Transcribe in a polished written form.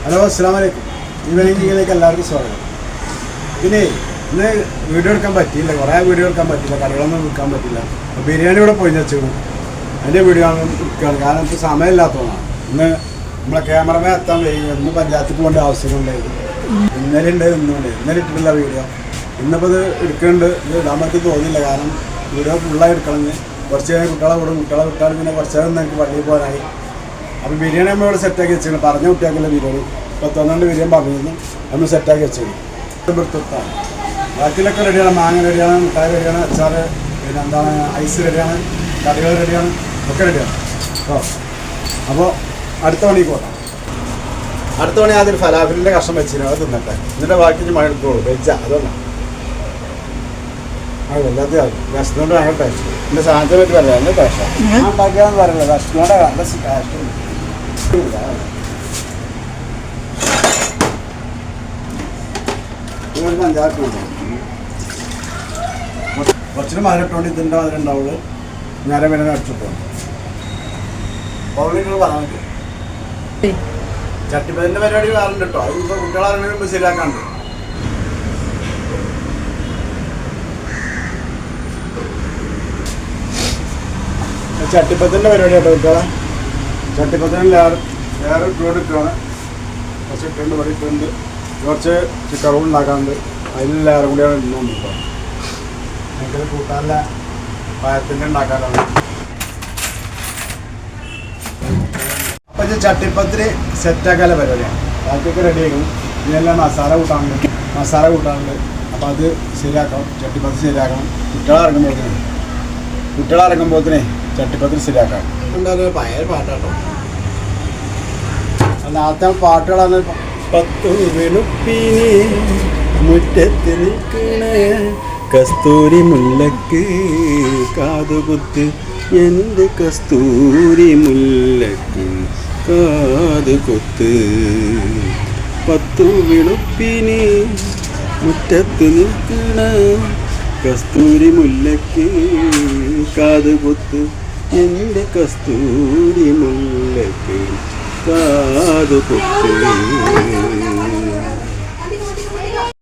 Hello അസ്സലാമലൈക്കും. ഈവനിങ്ങിലേക്ക് എല്ലാവർക്കും സ്വാഗതം. പിന്നെ ഇന്ന് വീഡിയോ എടുക്കാൻ പറ്റിയില്ല, കുറേ വീഡിയോ എടുക്കാൻ പറ്റില്ല, കറികളൊന്നും എടുക്കാൻ പറ്റില്ല. അപ്പോൾ ബിരിയാണി ഇവിടെ പോയി വെച്ചു, അതിൻ്റെ വീഡിയോ ആണ് എടുക്കുകയാണ്. കാരണം ഇപ്പോൾ സമയമില്ലാത്തതാണ്. ഇന്ന് നമ്മളെ ക്യാമറമാൻ എത്താൻ കഴിയും. ഇന്ന് പഞ്ചായത്തിൽ പോകേണ്ട ആവശ്യമുണ്ടായിരുന്നു. ഇന്നലെ ഉണ്ട്, ഇന്നുണ്ട്. ഇന്നലെ ഇട്ടിട്ടില്ല വീഡിയോ. ഇന്നിപ്പോൾ ഇത് എടുക്കുന്നുണ്ട്. ഇത് ഇടാൻ പറ്റി തോന്നിയില്ല, കാരണം വീഡിയോ ഫുള്ളായി എടുക്കണമെന്ന്. കുറച്ച് കഴിഞ്ഞ് കുട്ടികളെ വിട്ടാൽ പിന്നെ കുറച്ച് നേരം എനിക്ക് പള്ളിയിൽ പോകാനായി. അപ്പോൾ ബിരിയാണി നമ്മൾ ഇവിടെ സെറ്റാക്കി വെച്ചിരുന്നു. പറഞ്ഞ കുട്ടിയാക്കില്ല ബിരിയാണി 12 ബിരിയാണി പറഞ്ഞിരുന്നു. നമ്മൾ സെറ്റാക്കി വെച്ചിരുന്നു. വൃത്തിത്താണ്. ബാക്കിയിലൊക്കെ റെഡിയാണ്. മാങ്ങ റെഡിയാണ്, മിഠായി റെഡിയാണ്, അച്ചാർ, പിന്നെ എന്താണ് ഐസ് റെഡിയാണ്, കറികൾ റെഡിയാണ്, ഒക്കെ റെഡിയാണ്. അപ്പോൾ അടുത്ത പണിക്ക് പോകാം. അടുത്ത പണി ആദ്യം ഫലാഫിലിൻ്റെ കഷ്ണം വെച്ചിരുന്നു, അത് തിന്നട്ടെ. എന്നിട്ട് ബാക്കി മഴ എടുത്തോളൂ. വെച്ചാ അതുകൊണ്ടാണ് അത് വല്ലാത്ത കഷ്ണോണ്ട് നല്ല ടേസ്റ്റ്. എൻ്റെ സാധനത്തെ പറ്റി പറയാം, നല്ല ടേസ്റ്റാണ്. ഞാൻ ഉണ്ടാക്കിയാന്ന് പറയുന്നത് കഷ്ണോടെ നല്ല ടേസ്റ്റ്. കുറച്ചിന് മധുരട്ടോണ്ട് ഇതിൻ്റെ മധുരം ഉണ്ടാവുള്ളൂ. ഞാൻ പിന്നെ അടിച്ചിട്ടു പൗളികൾ പറയാൻ പറ്റും. ചട്ടിപ്പതിൻ്റെ പരിപാടി വേറുണ്ട് കേട്ടോ. അതിപ്പോൾ കുട്ടികളാണെങ്കിൽ ശരിയാക്കാണ്ട്. ചട്ടിപ്പത്തിൻ്റെ പരിപാടി കേട്ടോ കുട്ടികളെ. ചട്ടിപ്പത്തിന് ലെയർ ഇട്ടുകൊണ്ടിരിക്കുകയാണ്. കുറച്ച് ഇട്ടുണ്ട്, ഇവിടെ ഇട്ടുണ്ട്. കുറച്ച് ചിക്കൻ റോൾ ഉണ്ടാക്കാറുണ്ട്. അതിൽ ലെയർ കൂടിയാണ് ഇന്നുണ്ട് കേട്ടോ. എനിക്കത് കൂട്ടാനുള്ള പഴത്തിൻ്റെ ഉണ്ടാക്കാനാണ്. അപ്പം ഇത് ചട്ടിപ്പത്തിന് സെറ്റാക്കാനുള്ള പരിപാടിയാണ്. ബാക്കിയൊക്കെ റെഡി ആക്കും. ഇതിനെല്ലാം മസാല കൂട്ടാനുണ്ട്. അപ്പോൾ അത് ശരിയാക്കണം. ചട്ടിപ്പത്ത് ശരിയാക്കണം. കുട്ടികളിറങ്ങുമ്പോഴത്തേനെ ചട്ടിപ്പത്തിൽ ശരിയാക്കാം. എന്തായാലും പഴയ പാട്ടാട്ടോ. നാളത്തെ പാട്ടുകളാണ്. 10 വെളുപ്പിനെ മുറ്റത്ത് നിൽക്കണ കസ്തൂരി മുല്ലക്ക് കാതുകുത്ത്, എൻ്റെ കസ്തൂരി മുല്ലക്ക് കാതുകുത്ത്. 10 വെളുപ്പിനെ മുറ്റത്ത് നിൽക്കണ കസ്തൂരി മുല്ലക്ക് കാതുകുത്ത്, എൻ്റെ കസ്തൂരി മുല്ലക്ക് കാതുകുത്ത്.